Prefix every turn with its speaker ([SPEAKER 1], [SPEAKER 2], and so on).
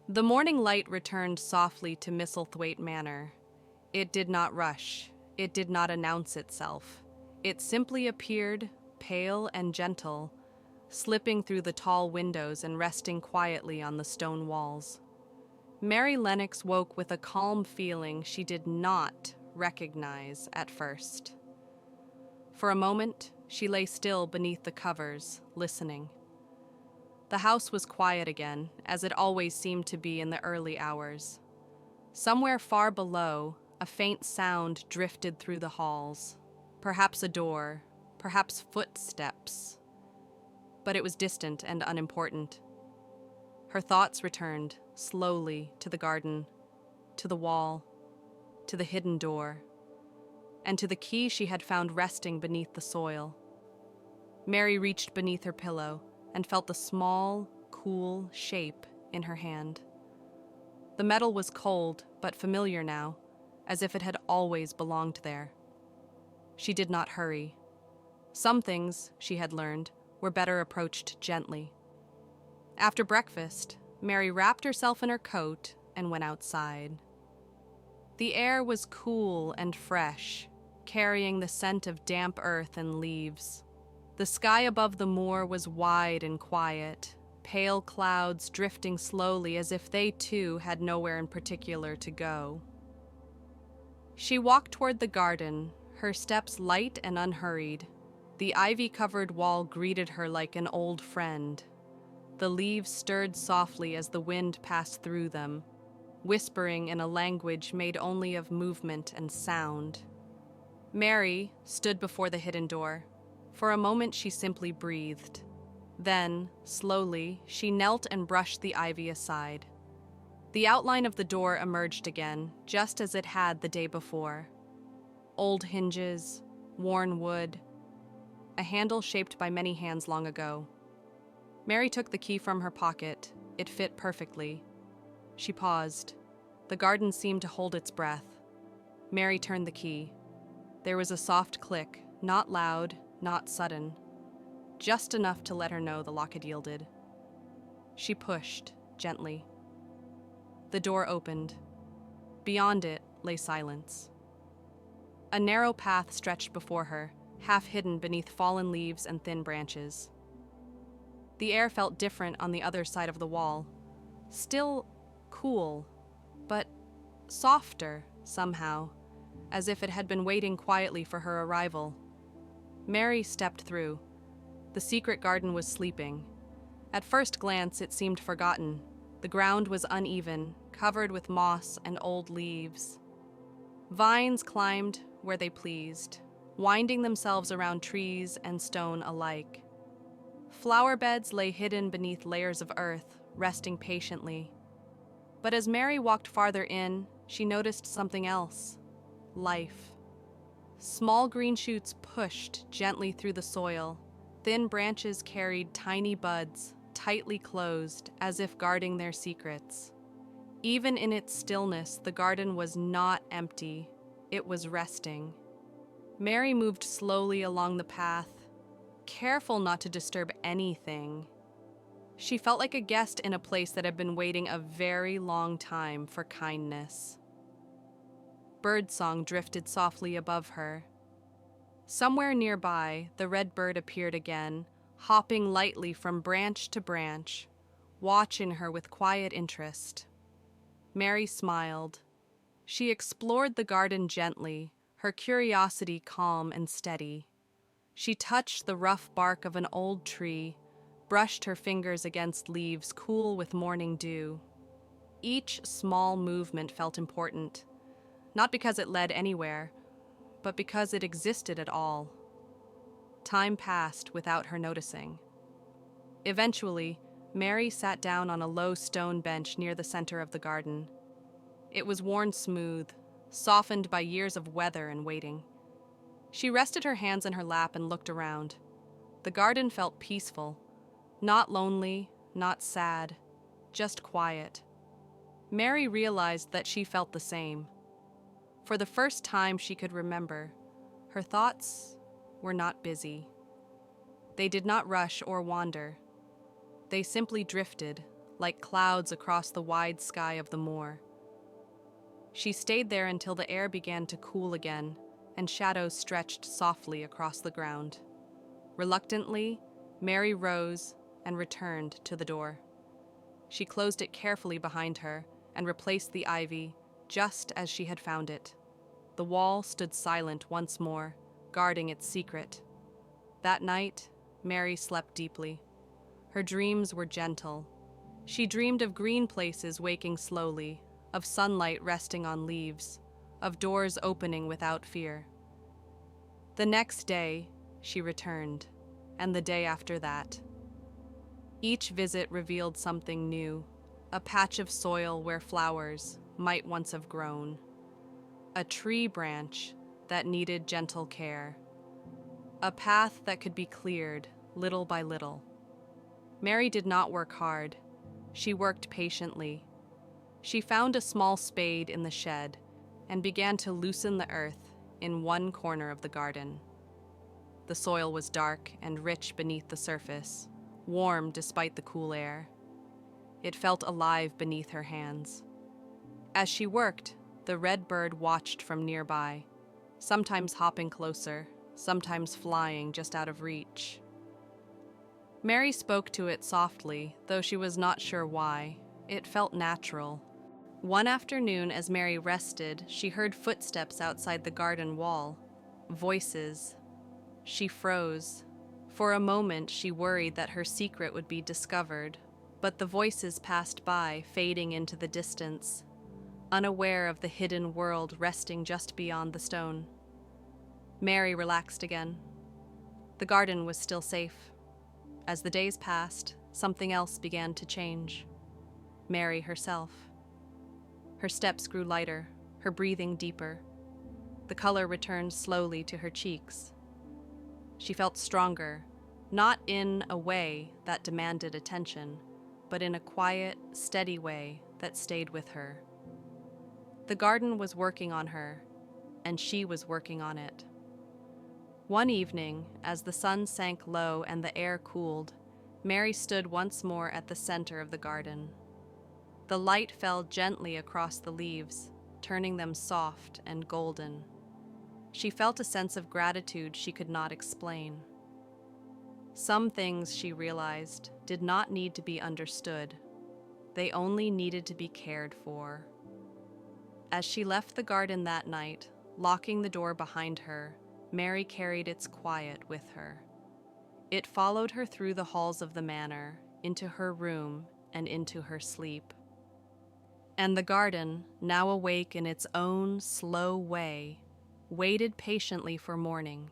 [SPEAKER 1] The morning light returned softly to Misselthwaite Manor. It did not rush. It did not announce itself. It simply appeared, pale and gentle, slipping through the tall windows and resting quietly on the stone walls. Mary Lennox woke with a calm feeling she did not recognize at first. For a moment, she lay still beneath the covers, listening. The house was quiet again, as it always seemed to be in the early hours. Somewhere far below, a faint sound drifted through the halls. Perhaps a door, perhaps footsteps. But it was distant and unimportant. Her thoughts returned, slowly, to the garden, to the wall, to the hidden door, and to the key she had found resting beneath the soil. Mary reached beneath her pillow and felt the small, cool shape in her hand. The metal was cold, but familiar now, as if it had always belonged there. She did not hurry. Some things, she had learned, were better approached gently. After breakfast, Mary wrapped herself in her coat and went outside. The air was cool and fresh, carrying the scent of damp earth and leaves. The sky above the moor was wide and quiet, pale clouds drifting slowly as if they too had nowhere in particular to go. She walked toward the garden, her steps light and unhurried. The ivy-covered wall greeted her like an old friend. The leaves stirred softly as the wind passed through them, whispering in a language made only of movement and sound. Mary stood before the hidden door. For a moment she simply breathed. Then, slowly, she knelt and brushed the ivy aside. The outline of the door emerged again, just as it had the day before. Old hinges, worn wood, a handle shaped by many hands long ago. Mary took the key from her pocket. It fit perfectly. She paused. The garden seemed to hold its breath. Mary turned the key. There was a soft click, not loud, not sudden, just enough to let her know the lock had yielded. She pushed, gently. The door opened. Beyond it lay silence. A narrow path stretched before her, half hidden beneath fallen leaves and thin branches. The air felt different on the other side of the wall. Still cool, but softer somehow, as if it had been waiting quietly for her arrival. Mary stepped through. The secret garden was sleeping. At first glance, it seemed forgotten. The ground was uneven, covered with moss and old leaves. Vines climbed where they pleased, winding themselves around trees and stone alike. Flower beds lay hidden beneath layers of earth, resting patiently. But as Mary walked farther in, she noticed something else: life. Small green shoots pushed gently through the soil. Thin branches carried tiny buds, tightly closed, as if guarding their secrets. Even in its stillness, the garden was not empty. It was resting. Mary moved slowly along the path, careful not to disturb anything. She felt like a guest in a place that had been waiting a very long time for kindness. Birdsong drifted softly above her. Somewhere nearby, the red bird appeared again, hopping lightly from branch to branch, watching her with quiet interest. Mary smiled. She explored the garden gently, her curiosity calm and steady. She touched the rough bark of an old tree, brushed her fingers against leaves cool with morning dew. Each small movement felt important, not because it led anywhere, but because it existed at all. Time passed without her noticing. Eventually, Mary sat down on a low stone bench near the center of the garden. It was worn smooth, softened by years of weather and waiting. She rested her hands in her lap and looked around. The garden felt peaceful, not lonely, not sad, just quiet. Mary realized that she felt the same. For the first time she could remember, her thoughts were not busy. They did not rush or wander. They simply drifted, like clouds across the wide sky of the moor. She stayed there until the air began to cool again and shadows stretched softly across the ground. Reluctantly, Mary rose and returned to the door. She closed it carefully behind her and replaced the ivy just as she had found it. The wall stood silent once more, guarding its secret. That night, Mary slept deeply. Her dreams were gentle. She dreamed of green places waking slowly, of sunlight resting on leaves, of doors opening without fear. The next day, she returned, and the day after that. Each visit revealed something new, a patch of soil where flowers might once have grown, a tree branch that needed gentle care, a path that could be cleared little by little. Mary did not work hard. She worked patiently. She found a small spade in the shed and began to loosen the earth in one corner of the garden. The soil was dark and rich beneath the surface, warm despite the cool air. It felt alive beneath her hands. As she worked, the red bird watched from nearby, sometimes hopping closer, sometimes flying just out of reach. Mary spoke to it softly, though she was not sure why. It felt natural. One afternoon, as Mary rested, she heard footsteps outside the garden wall. Voices. She froze. For a moment, she worried that her secret would be discovered, but the voices passed by, fading into the distance, unaware of the hidden world resting just beyond the stone. Mary relaxed again. The garden was still safe. As the days passed, something else began to change. Mary herself. Her steps grew lighter, her breathing deeper. The color returned slowly to her cheeks. She felt stronger, not in a way that demanded attention, but in a quiet, steady way that stayed with her. The garden was working on her, and she was working on it. One evening, as the sun sank low and the air cooled, Mary stood once more at the center of the garden. The light fell gently across the leaves, turning them soft and golden. She felt a sense of gratitude she could not explain. Some things, she realized, did not need to be understood. They only needed to be cared for. As she left the garden that night, locking the door behind her, Mary carried its quiet with her. It followed her through the halls of the manor, into her room, and into her sleep. And the garden, now awake in its own slow way, waited patiently for morning.